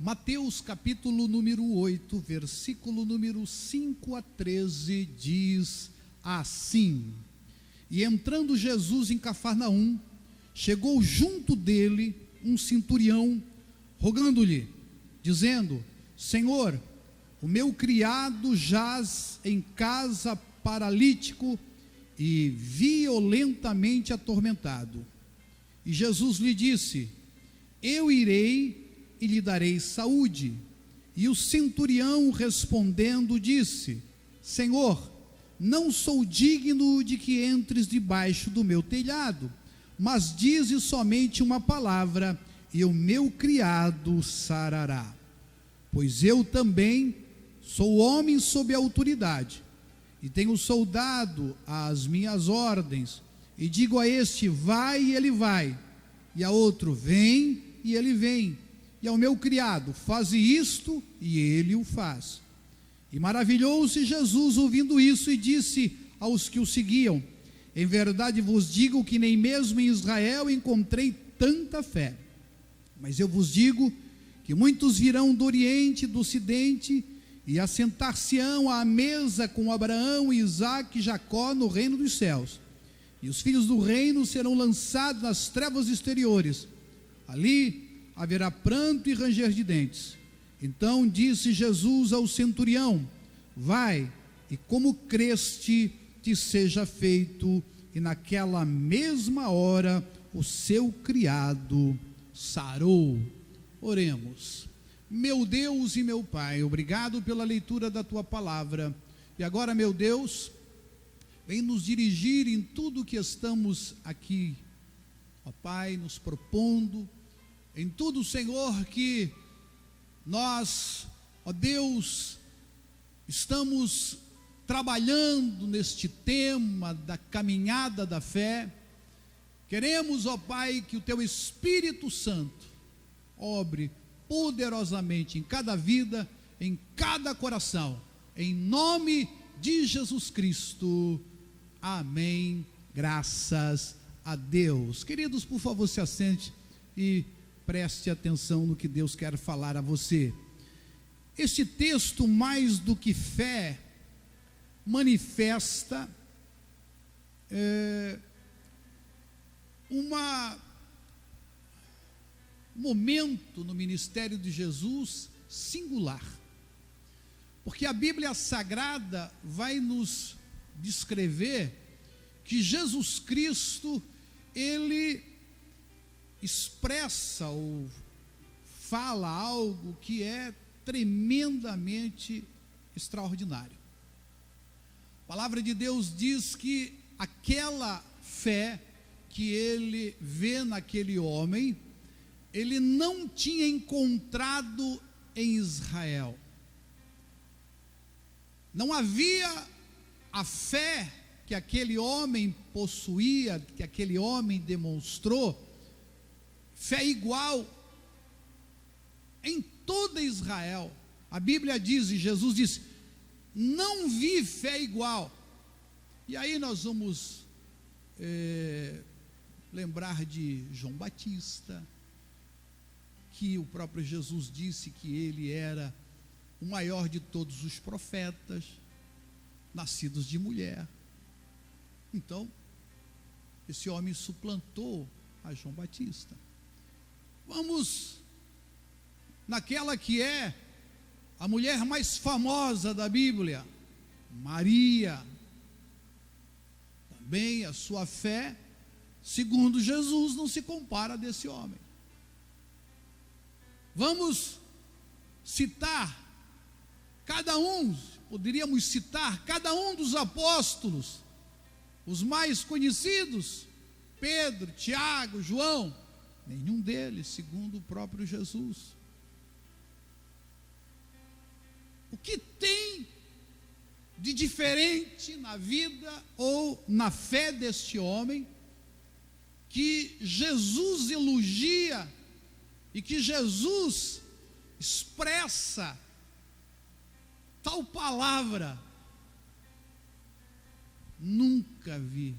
Mateus capítulo número 8, versículo número 5 a 13, diz assim: E entrando Jesus em Cafarnaum, chegou junto dele um centurião, rogando-lhe, dizendo: Senhor, o meu criado jaz em casa paralítico e violentamente atormentado. E Jesus lhe disse: Eu irei e lhe darei saúde. E o centurião respondendo disse: Senhor, não sou digno de que entres debaixo do meu telhado, mas dize somente uma palavra, e o meu criado sarará. Pois eu também sou homem sob autoridade, e tenho soldado às minhas ordens, e digo a este: vai, e ele vai, e a outro: vem, e ele vem, e ao meu criado: faze isto, e ele o faz. E maravilhou-se Jesus ouvindo isso, e disse aos que o seguiam: Em verdade vos digo que nem mesmo em Israel encontrei tanta fé. Mas eu vos digo que muitos virão do Oriente e do Ocidente, e assentar-se-ão à mesa com Abraão, Isaque e Jacó no reino dos céus. E os filhos do reino serão lançados nas trevas exteriores. Ali haverá pranto e ranger de dentes. Então disse Jesus ao centurião: vai, e como creste, te seja feito. E naquela mesma hora o seu criado sarou. Oremos. Meu Deus e meu Pai, obrigado pela leitura da tua palavra. E agora, meu Deus, vem nos dirigir em tudo que estamos aqui, ó Pai, nos propondo, em tudo, Senhor, que nós, ó Deus, estamos trabalhando neste tema da caminhada da fé. Queremos, ó Pai, que o teu Espírito Santo obre poderosamente em cada vida, em cada coração, em nome de Jesus Cristo, amém, graças a Deus. Queridos, por favor, se assente e preste atenção no que Deus quer falar a você. Este texto, mais do que fé, manifesta um momento no ministério de Jesus singular, porque a Bíblia Sagrada vai nos descrever que Jesus Cristo, ele expressa ou fala algo que é tremendamente extraordinário. A palavra de Deus diz que aquela fé que ele vê naquele homem, ele não tinha encontrado em Israel. Não havia a fé que aquele homem possuía, que aquele homem demonstrou, fé igual em toda Israel. A Bíblia diz, e Jesus disse: não vi fé igual. E aí nós vamos lembrar de João Batista, que o próprio Jesus disse que ele era o maior de todos os profetas, nascidos de mulher. Então, esse homem suplantou a João Batista. Vamos naquela que é a mulher mais famosa da Bíblia, Maria. Também a sua fé, segundo Jesus, não se compara a desse homem. Vamos citar poderíamos citar cada um dos apóstolos, os mais conhecidos: Pedro, Tiago, João. Nenhum deles, segundo o próprio Jesus. O que tem de diferente na vida ou na fé deste homem, que Jesus elogia e que Jesus expressa tal palavra? Nunca vi,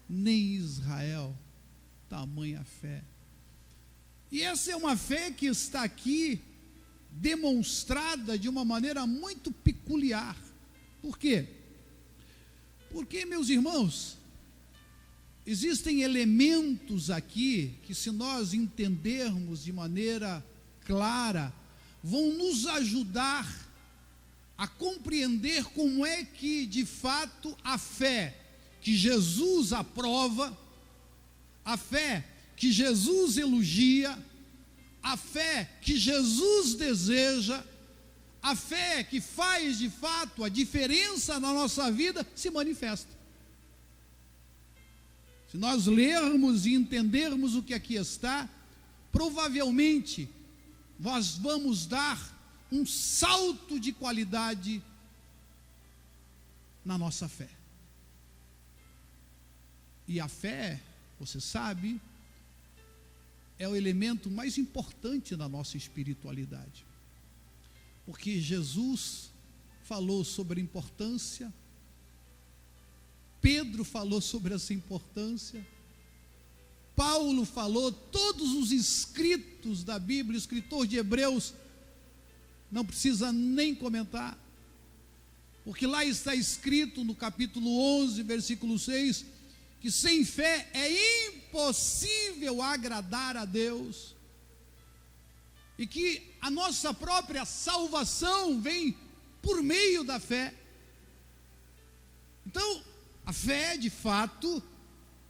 nem Israel, tamanha fé. E essa é uma fé que está aqui demonstrada de uma maneira muito peculiar. Por quê? Porque, meus irmãos, existem elementos aqui que, se nós entendermos de maneira clara, vão nos ajudar a compreender como é que, de fato, a fé que Jesus aprova, a fé que Jesus elogia, a fé que Jesus deseja, a fé que faz de fato a diferença na nossa vida, se manifesta. Se nós lermos e entendermos o que aqui está, provavelmente nós vamos dar um salto de qualidade na nossa fé. E a fé, você sabe, é o elemento mais importante na nossa espiritualidade. Porque Jesus falou sobre a importância, Pedro falou sobre essa importância, Paulo falou, todos os escritos da Bíblia, o escritor de Hebreus, não precisa nem comentar, porque lá está escrito no capítulo 11, versículo 6, que sem fé é impossível agradar a Deus, e que a nossa própria salvação vem por meio da fé. Então, a fé, de fato,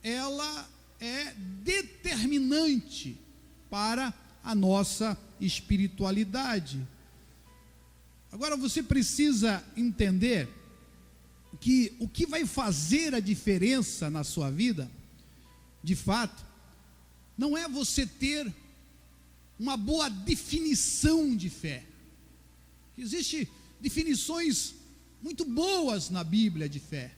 ela é determinante para a nossa espiritualidade. Agora, você precisa entender que o que vai fazer a diferença na sua vida, de fato, não é você ter uma boa definição de fé. Existem definições muito boas na Bíblia de fé,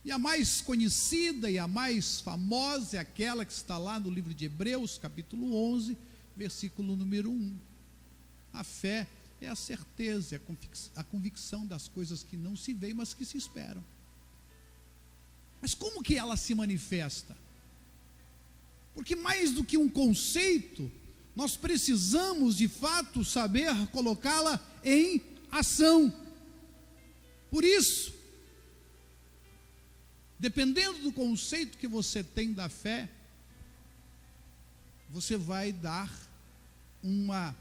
e a mais conhecida e a mais famosa é aquela que está lá no livro de Hebreus, capítulo 11, versículo número 1. A fé é a certeza, a convicção das coisas que não se veem, mas que se esperam. Mas como que ela se manifesta? Porque mais do que um conceito, nós precisamos de fato saber colocá-la em ação. Por isso, dependendo do conceito que você tem da fé, você vai dar uma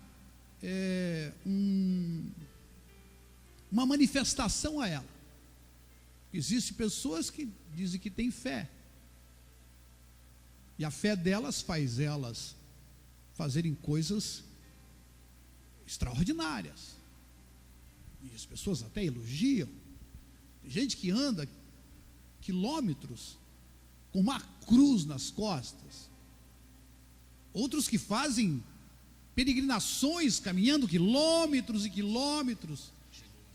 manifestação a ela. Existem pessoas que dizem que têm fé, e a fé delas faz elas fazerem coisas extraordinárias, e as pessoas até elogiam. Tem gente que anda quilômetros com uma cruz nas costas, outros que fazem peregrinações caminhando quilômetros e quilômetros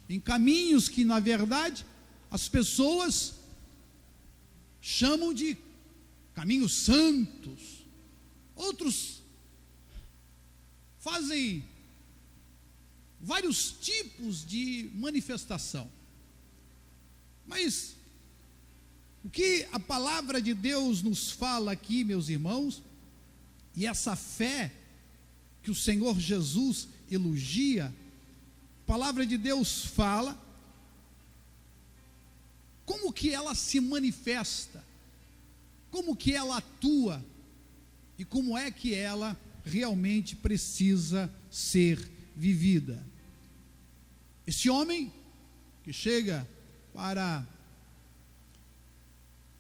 em caminhos que, na verdade, as pessoas chamam de caminhos santos. Outros fazem vários tipos de manifestação. Mas o que a palavra de Deus nos fala aqui, meus irmãos, e essa fé que o Senhor Jesus elogia, a palavra de Deus fala como que ela se manifesta, como que ela atua e como é que ela realmente precisa ser vivida. Esse homem que chega para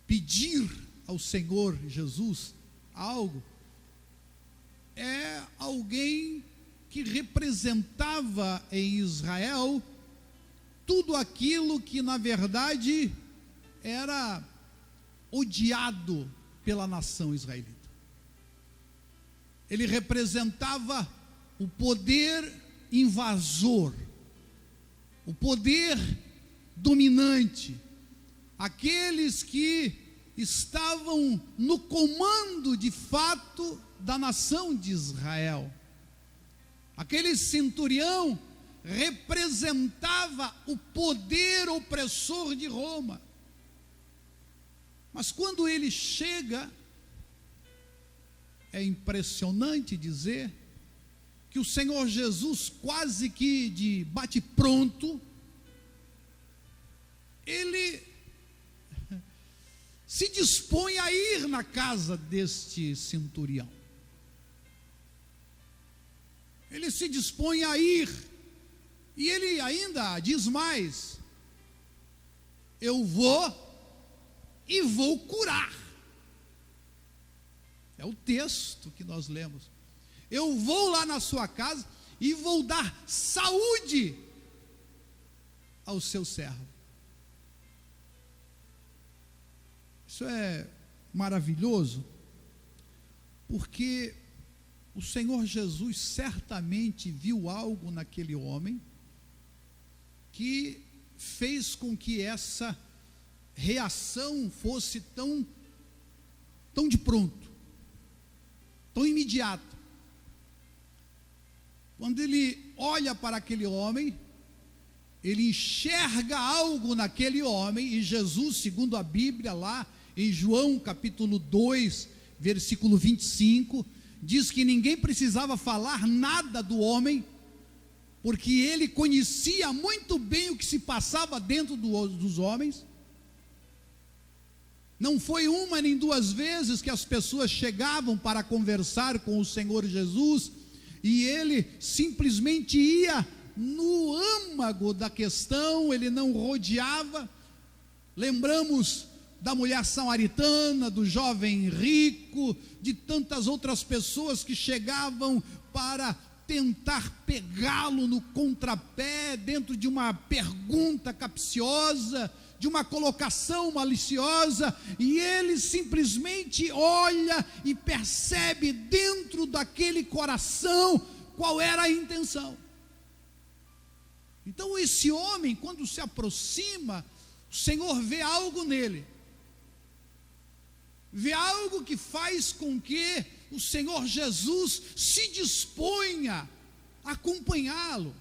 pedir ao Senhor Jesus algo, é alguém que representava em Israel tudo aquilo que, na verdade, era odiado pela nação israelita. Ele representava o poder invasor, o poder dominante, aqueles que estavam no comando de fato da nação de Israel. Aquele centurião representava o poder opressor de Roma. Mas quando ele chega, é impressionante dizer que que o Senhor Jesus, quase que de bate-pronto, ele se dispõe a ir na casa deste centurião. Ele se dispõe a ir, e ele ainda diz mais: eu vou e vou curar. É o texto que nós lemos. Eu vou lá na sua casa e vou dar saúde ao seu servo. Isso é maravilhoso, porque o Senhor Jesus certamente viu algo naquele homem que fez com que essa reação fosse tão de pronto, tão imediata. Quando ele olha para aquele homem, ele enxerga algo naquele homem, e Jesus, segundo a Bíblia, lá em João capítulo 2, versículo 25, diz que ninguém precisava falar nada do homem, porque ele conhecia muito bem o que se passava dentro dos homens. Não foi uma nem duas vezes que as pessoas chegavam para conversar com o Senhor Jesus, e ele simplesmente ia no âmago da questão, ele não rodeava. Lembramos da mulher samaritana, do jovem rico, de tantas outras pessoas que chegavam para tentar pegá-lo no contrapé, dentro de uma pergunta capciosa, de uma colocação maliciosa, e ele simplesmente olha e percebe dentro daquele coração qual era a intenção. Então esse homem, quando se aproxima, o Senhor vê algo nele, vê algo que faz com que o Senhor Jesus se disponha a acompanhá-lo.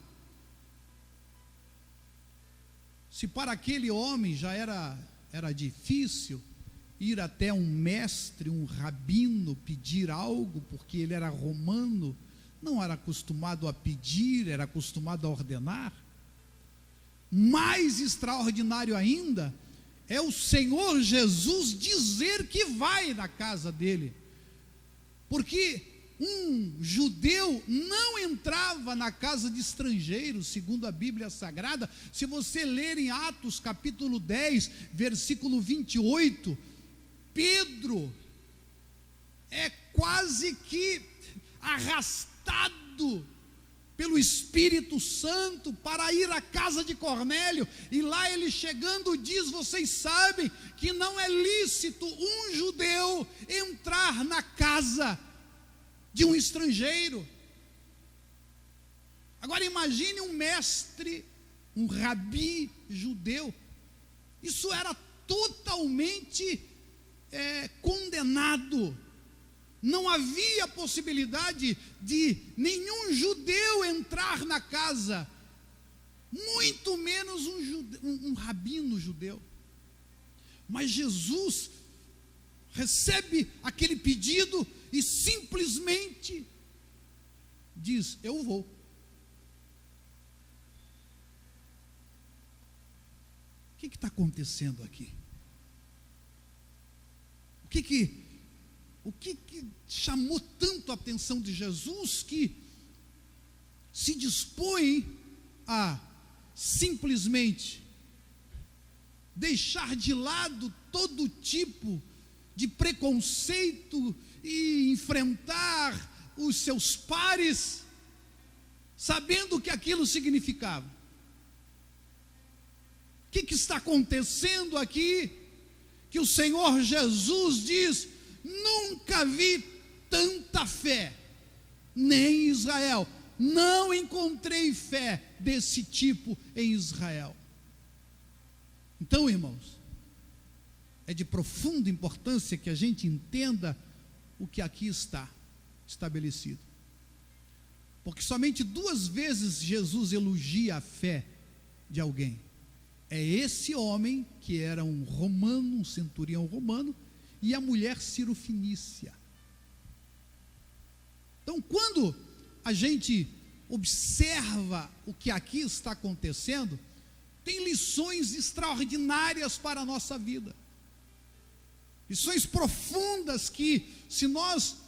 Se para aquele homem já era difícil ir até um mestre, um rabino, pedir algo, porque ele era romano, não era acostumado a pedir, era acostumado a ordenar. Mais extraordinário ainda é o Senhor Jesus dizer que vai na casa dele, porque um judeu não entrava na casa de estrangeiros, segundo a Bíblia Sagrada. Se você ler em Atos capítulo 10, versículo 28, Pedro é quase que arrastado pelo Espírito Santo para ir à casa de Cornélio, e lá ele chegando diz: vocês sabem que não é lícito um judeu entrar na casa de um estrangeiro. Agora imagine um mestre, um rabi judeu. Isso era totalmente condenado. Não havia possibilidade de nenhum judeu entrar na casa, muito menos um rabino judeu. Mas Jesus recebe aquele pedido e simplesmente diz: eu vou. O que está acontecendo aqui? O que chamou tanto a atenção de Jesus, que se dispõe a simplesmente deixar de lado todo tipo de preconceito e enfrentar os seus pares, sabendo o que aquilo significava? O que está acontecendo aqui? Que o Senhor Jesus diz: nunca vi tanta fé, nem em Israel, não encontrei fé desse tipo em Israel. Então, irmãos, é de profunda importância que a gente entenda o que aqui está estabelecido, porque somente duas vezes Jesus elogia a fé de alguém. É esse homem, que era um romano, um centurião romano, e a mulher cirofenícia. Então, quando a gente observa o que aqui está acontecendo, tem lições extraordinárias para a nossa vida. Lições profundas que, se nós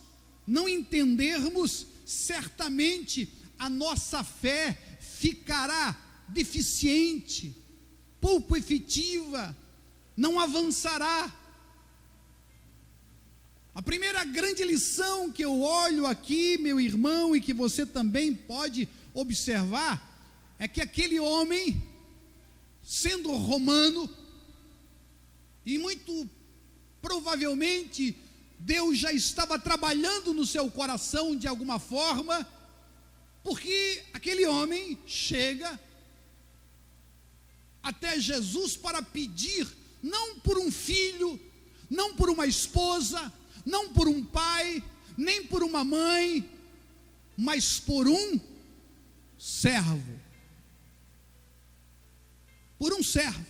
não entendermos, certamente a nossa fé ficará deficiente, pouco efetiva, não avançará. A primeira grande lição que eu olho aqui, meu irmão, e que você também pode observar, é que aquele homem, sendo romano, e muito provavelmente Deus já estava trabalhando no seu coração de alguma forma, porque aquele homem chega até Jesus para pedir, não por um filho, não por uma esposa, não por um pai, nem por uma mãe, mas por um servo. Por um servo.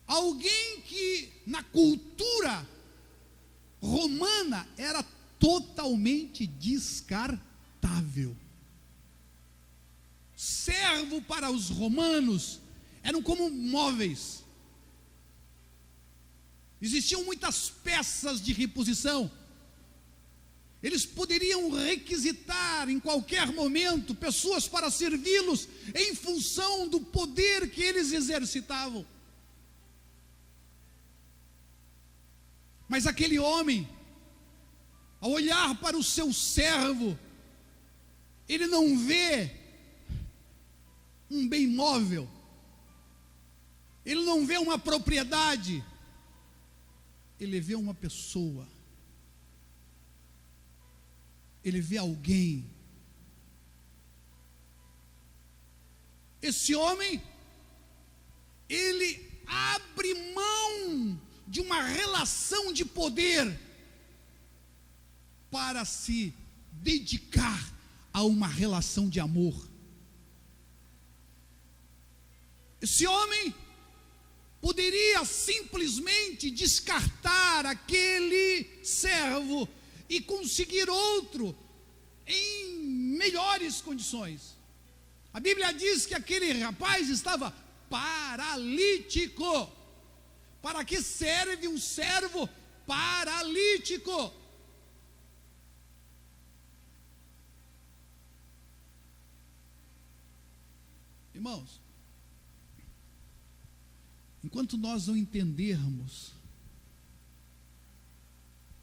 Alguém que na cultura romana era totalmente descartável. Servo para os romanos eram como móveis. Existiam muitas peças de reposição. Eles poderiam requisitar em qualquer momento pessoas para servi-los em função do poder que eles exercitavam. Mas aquele homem, ao olhar para o seu servo, ele não vê um bem móvel, ele não vê uma propriedade, ele vê uma pessoa, ele vê alguém. Esse homem, ele abre mão de uma relação de poder para se dedicar a uma relação de amor. Esse homem poderia simplesmente descartar aquele servo e conseguir outro em melhores condições. A Bíblia diz que aquele rapaz estava paralítico. Para que serve um servo paralítico? Irmãos, enquanto nós não entendermos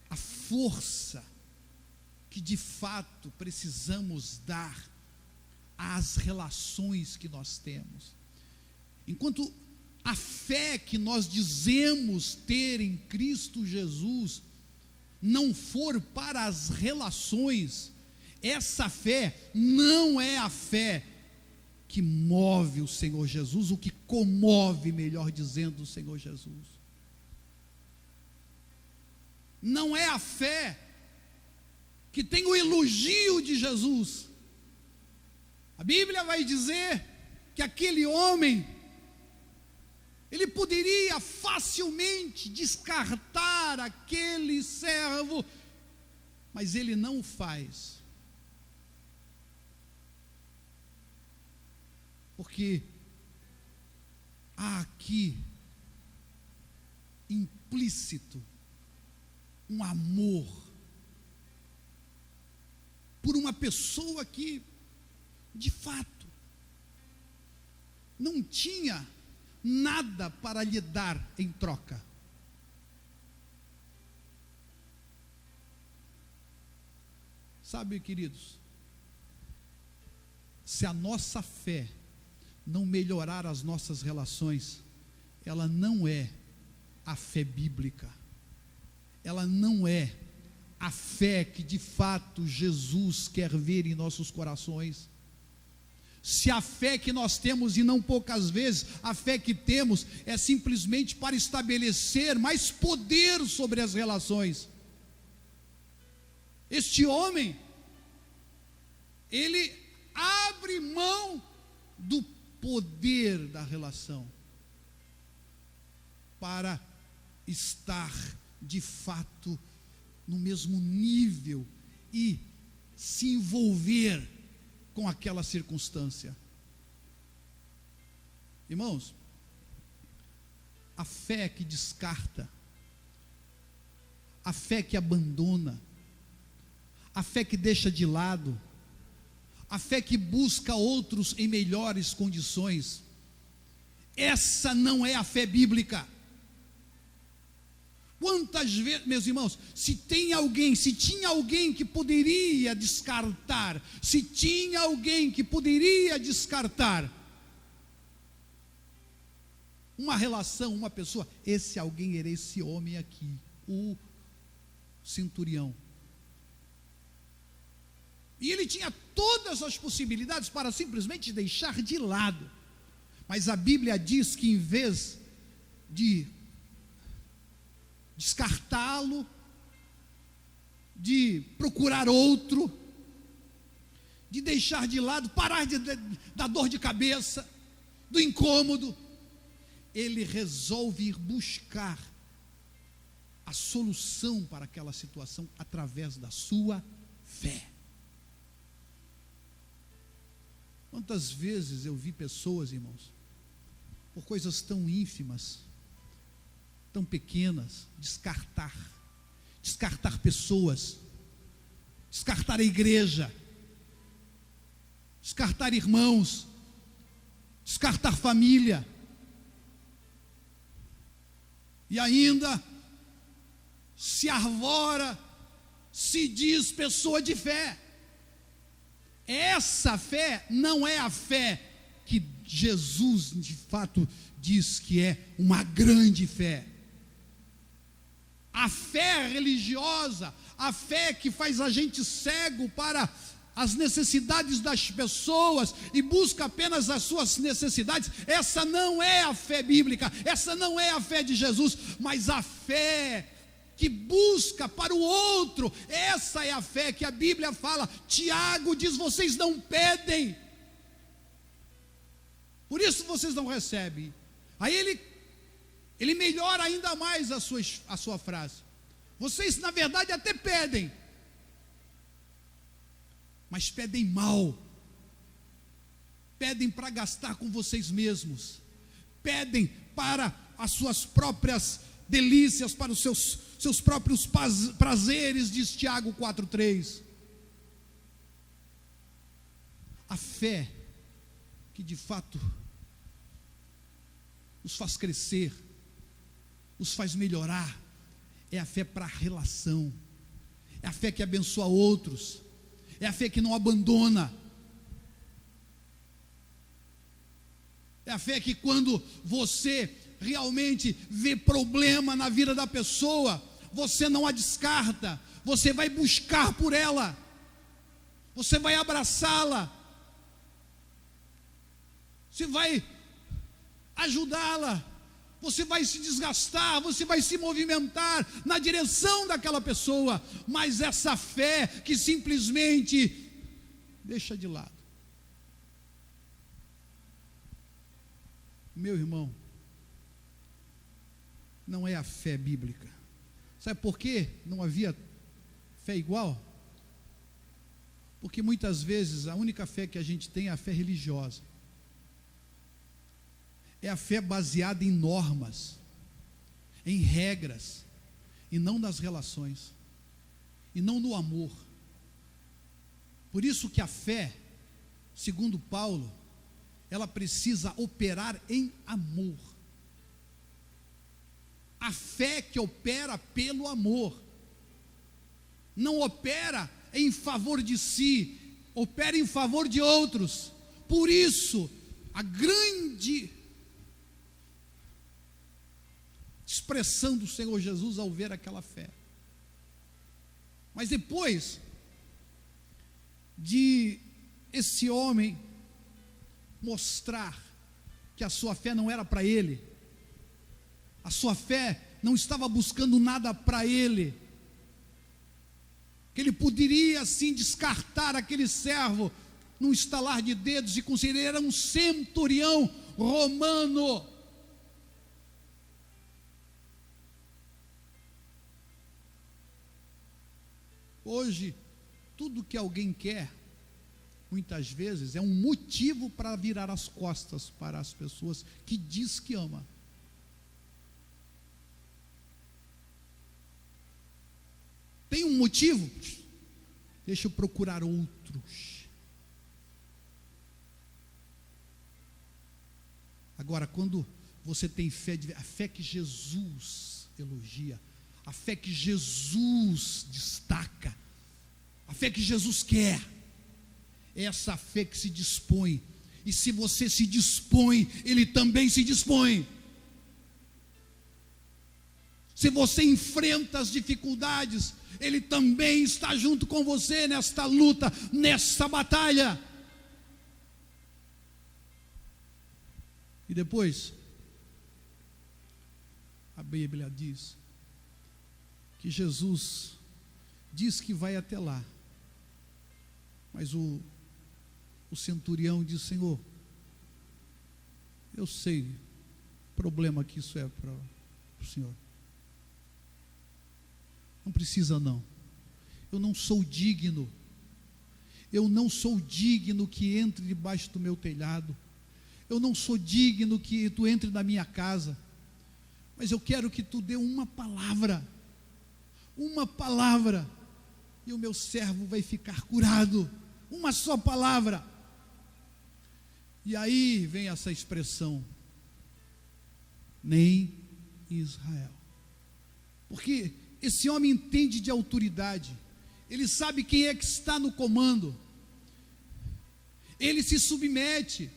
a força que de fato precisamos dar às relações que nós temos, enquanto a fé que nós dizemos ter em Cristo Jesus não for para as relações, essa fé não é a fé que move o Senhor Jesus, o que comove, melhor dizendo, o Senhor Jesus. Não é a fé que tem o elogio de Jesus. A Bíblia vai dizer que aquele homem, ele poderia facilmente descartar aquele servo, mas ele não o faz. Porque há aqui implícito um amor por uma pessoa que, de fato, não tinha nada para lhe dar em troca. Sabe, queridos, se a nossa fé não melhorar as nossas relações, ela não é a fé bíblica, ela não é a fé que de fato Jesus quer ver em nossos corações. Se a fé que nós temos, e não poucas vezes, a fé que temos é simplesmente para estabelecer mais poder sobre as relações. Este homem, ele abre mão do poder da relação para estar de fato no mesmo nível e se envolver com aquela circunstância. Irmãos, a fé que descarta, a fé que abandona, a fé que deixa de lado, a fé que busca outros em melhores condições, essa não é a fé bíblica. Quantas vezes, meus irmãos, se tinha alguém que poderia descartar, uma relação, uma pessoa, esse alguém era esse homem aqui, o centurião. E ele tinha todas as possibilidades para simplesmente deixar de lado. Mas a Bíblia diz que em vez de descartá-lo, de procurar outro, de deixar de lado, parar da dor de cabeça, do incômodo, ele resolve ir buscar a solução para aquela situação através da sua fé. Quantas vezes eu vi pessoas, irmãos, por coisas tão ínfimas, tão pequenas, descartar pessoas, descartar a igreja, descartar irmãos, descartar família, e ainda se arvora, se diz pessoa de fé. Essa fé não é a fé que Jesus de fato diz que é uma grande fé. A fé religiosa, a fé que faz a gente cego para as necessidades das pessoas e busca apenas as suas necessidades, essa não é a fé bíblica, essa não é a fé de Jesus, mas a fé que busca para o outro, essa é a fé que a Bíblia fala. Tiago diz: vocês não pedem, por isso vocês não recebem. Aí ele melhora ainda mais a sua frase: vocês na verdade até pedem, mas pedem mal, pedem para gastar com vocês mesmos, pedem para as suas próprias delícias, para os seus próprios prazeres, diz Tiago 4,3. A fé que de fato nos faz crescer, nos faz melhorar, é a fé para a relação, é a fé que abençoa outros, é a fé que não abandona, é a fé que quando você realmente vê problema na vida da pessoa, você não a descarta, você vai buscar por ela, você vai abraçá-la, você vai ajudá-la, você vai se desgastar, você vai se movimentar na direção daquela pessoa, mas essa fé que simplesmente deixa de lado. Meu irmão, não é a fé bíblica. Sabe por quê não havia fé igual? Porque muitas vezes a única fé que a gente tem é a fé religiosa. É a fé baseada em normas, em regras, e não nas relações, e não no amor. Por isso que a fé, segundo Paulo, ela precisa operar em amor. A fé que opera pelo amor, não opera em favor de si, opera em favor de outros. Por isso, a grande expressão do Senhor Jesus ao ver aquela fé. Mas depois de esse homem mostrar que a sua fé não era para ele, a sua fé não estava buscando nada para ele, que ele poderia assim descartar aquele servo num estalar de dedos e considerar ele era um centurião romano. Hoje, tudo que alguém quer, muitas vezes, é um motivo para virar as costas para as pessoas que diz que ama. Tem um motivo? Deixa eu procurar outros. Agora, quando você tem fé, a fé que Jesus elogia, a fé que Jesus destaca, a fé que Jesus quer, é essa fé que se dispõe. E se você se dispõe, Ele também se dispõe. Se você enfrenta as dificuldades, Ele também está junto com você nesta luta, nessa batalha. E depois, a Bíblia diz que Jesus diz que vai até lá, mas o centurião diz: Senhor, eu sei o problema que isso é para o Senhor. Não precisa não. Eu não sou digno. Eu não sou digno que entre debaixo do meu telhado. Eu não sou digno que tu entre na minha casa. Mas eu quero que tu dê uma palavra. Uma palavra. E o meu servo vai ficar curado. Uma só palavra. E aí vem essa expressão: nem Israel. Porque esse homem entende de autoridade, ele sabe quem é que está no comando, ele se submete.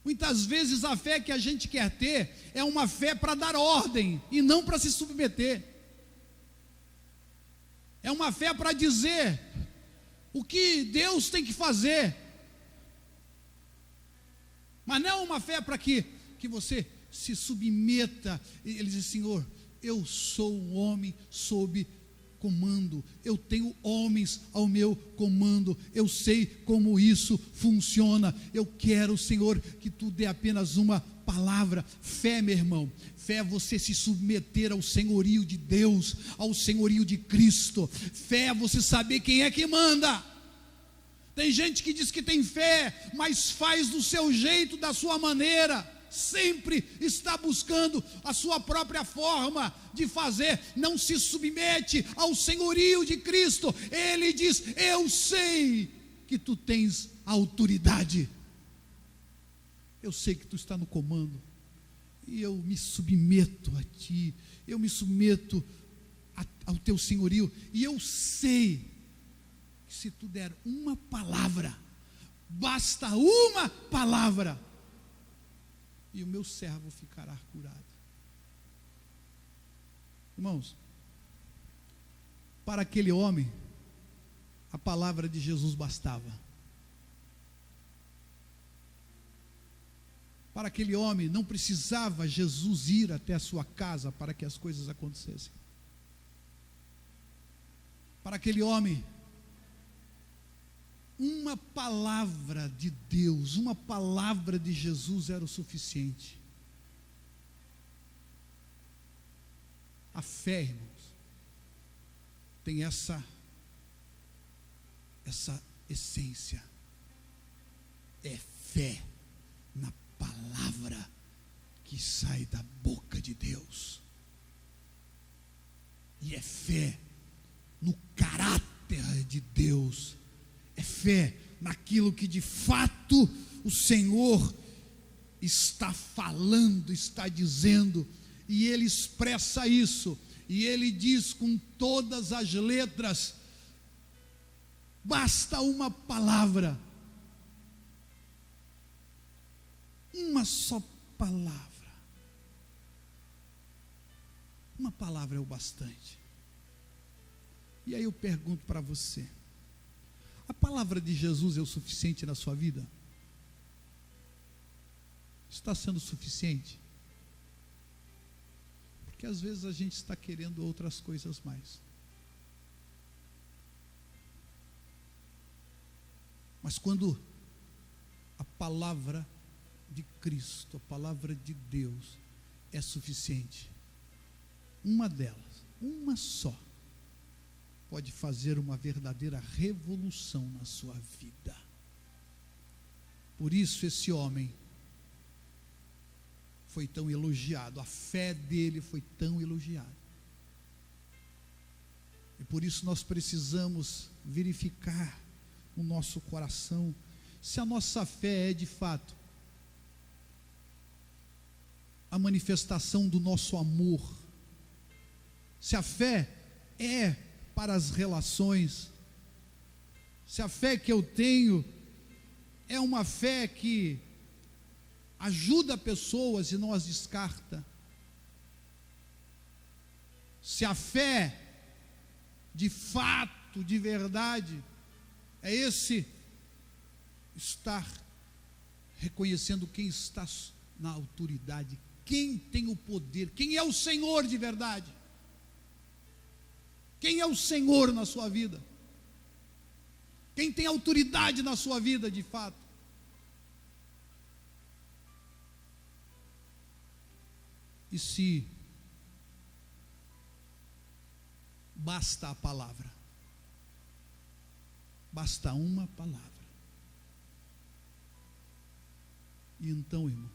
Muitas vezes a fé que a gente quer ter é uma fé para dar ordem e não para se submeter. É uma fé para dizer o que Deus tem que fazer, mas não é uma fé para que você se submeta. Ele diz: Senhor, eu sou um homem sob comando, eu tenho homens ao meu comando, eu sei como isso funciona. Eu quero, Senhor, que tu dê apenas uma palavra. Fé, meu irmão, fé é você se submeter ao senhorio de Deus, ao senhorio de Cristo. Fé é você saber quem é que manda. Tem gente que diz que tem fé, mas faz do seu jeito, da sua maneira, sempre está buscando a sua própria forma de fazer, não se submete ao senhorio de Cristo. Ele diz: eu sei que tu tens autoridade, eu sei que tu está no comando, e eu me submeto a ti, eu me submeto ao teu senhorio, e eu sei que se tu der uma palavra, basta uma palavra, e o meu servo ficará curado. Irmãos, para aquele homem, a palavra de Jesus bastava. Para aquele homem, não precisava Jesus ir até a sua casa para que as coisas acontecessem. Para aquele homem, uma palavra de Deus, uma palavra de Jesus era o suficiente. A fé, irmãos, tem essa essência. É fé na palavra que sai da boca de Deus. E é fé no caráter de Deus. É fé naquilo que de fato o Senhor está falando, está dizendo, e Ele expressa isso, e Ele diz com todas as letras: basta uma palavra, uma só palavra, uma palavra é o bastante. E aí eu pergunto para você: a palavra de Jesus é o suficiente na sua vida? Está sendo suficiente? Porque às vezes a gente está querendo outras coisas mais. Mas quando a palavra de Cristo, a palavra de Deus é suficiente, uma delas, uma só, pode fazer uma verdadeira revolução na sua vida. Por isso esse homem foi tão elogiado, a fé dele foi tão elogiada. E por isso nós precisamos verificar no nosso coração se a nossa fé é de fato a manifestação do nosso amor, se a fé é para as relações, se a fé que eu tenho é uma fé que ajuda pessoas e não as descarta, se a fé de fato, de verdade, é esse estar reconhecendo quem está na autoridade, quem tem o poder, quem é o Senhor de verdade, quem é o Senhor na sua vida, quem tem autoridade na sua vida de fato. E se basta a palavra, basta uma palavra, e então, irmão,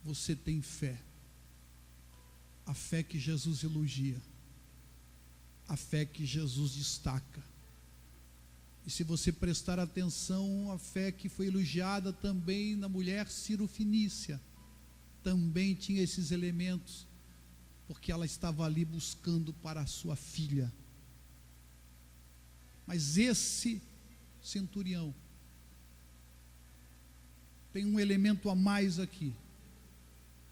você tem fé, a fé que Jesus elogia, a fé que Jesus destaca. E se você prestar atenção, a fé que foi elogiada também na mulher Cirofenícia, também tinha esses elementos, porque ela estava ali buscando para a sua filha. Mas esse centurião tem um elemento a mais aqui,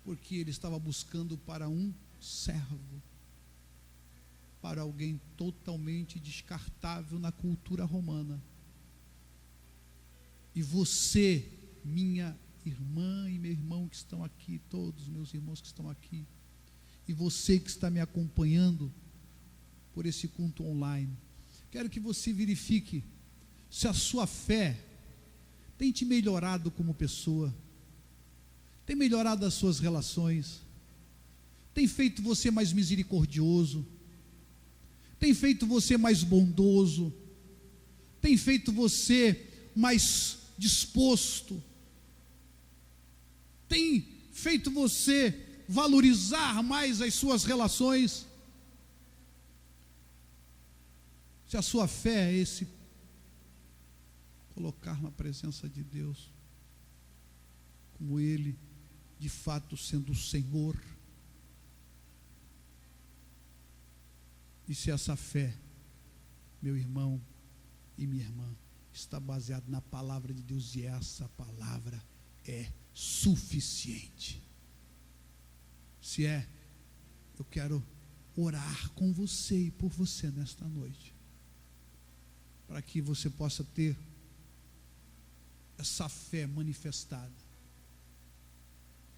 porque ele estava buscando para um servo, para alguém totalmente descartável na cultura romana. E você, minha irmã e meu irmão que estão aqui, todos os meus irmãos que estão aqui, e você que está me acompanhando por esse culto online, quero que você verifique se a sua fé tem te melhorado como pessoa, tem melhorado as suas relações, tem feito você mais misericordioso, tem feito você mais bondoso, tem feito você mais disposto, tem feito você valorizar mais as suas relações. Se a sua fé é esse colocar na presença de Deus como Ele de fato sendo o Senhor, e se essa fé, meu irmão e minha irmã, está baseada na palavra de Deus, e essa palavra é suficiente. Se é, eu quero orar com você e por você nesta noite, para que você possa ter essa fé manifestada,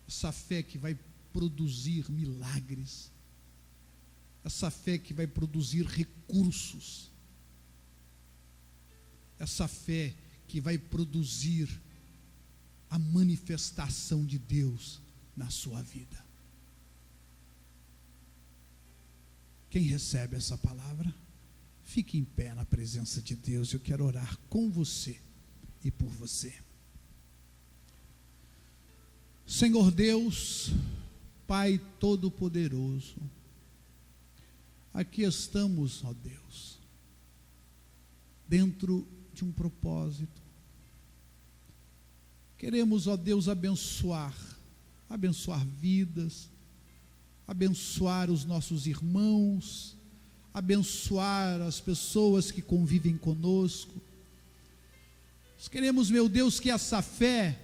essa fé que vai produzir milagres, essa fé que vai produzir recursos, essa fé que vai produzir a manifestação de Deus na sua vida. Quem recebe essa palavra, fique em pé na presença de Deus. Eu quero orar com você e por você. Senhor Deus, Pai Todo-Poderoso, aqui estamos, ó Deus, dentro de um propósito. Queremos, ó Deus, abençoar vidas, abençoar os nossos irmãos, abençoar as pessoas que convivem conosco. Nós queremos, meu Deus, que essa fé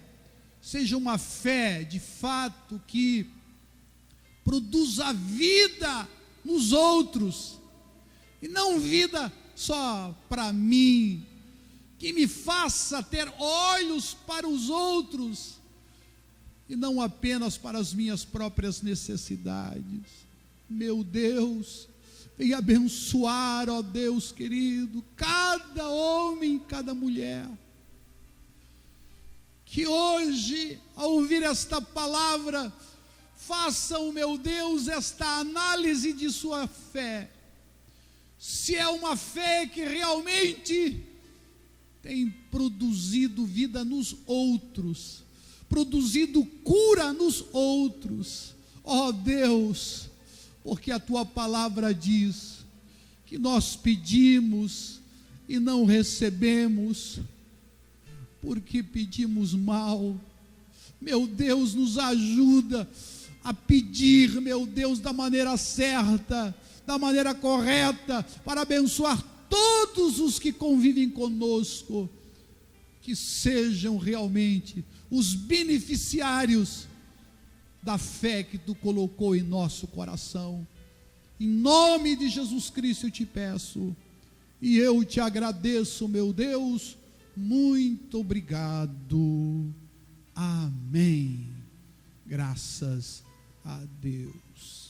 seja uma fé de fato que produza vida nos outros, e não vida só para mim, que me faça ter olhos para os outros, e não apenas para as minhas próprias necessidades. Meu Deus, venha abençoar, ó Deus querido, cada homem, cada mulher, que hoje, ao ouvir esta palavra, façam, meu Deus, esta análise de sua fé, se é uma fé que realmente tem produzido vida nos outros, produzido cura nos outros. Ó Deus, porque a tua palavra diz que nós pedimos e não recebemos, porque pedimos mal. Meu Deus, nos ajuda a pedir, meu Deus, da maneira certa, da maneira correta, para abençoar todos os que convivem conosco, que sejam realmente os beneficiários da fé que tu colocou em nosso coração. Em nome de Jesus Cristo eu te peço, e eu te agradeço, meu Deus, muito obrigado. Amém. Graças a Deus.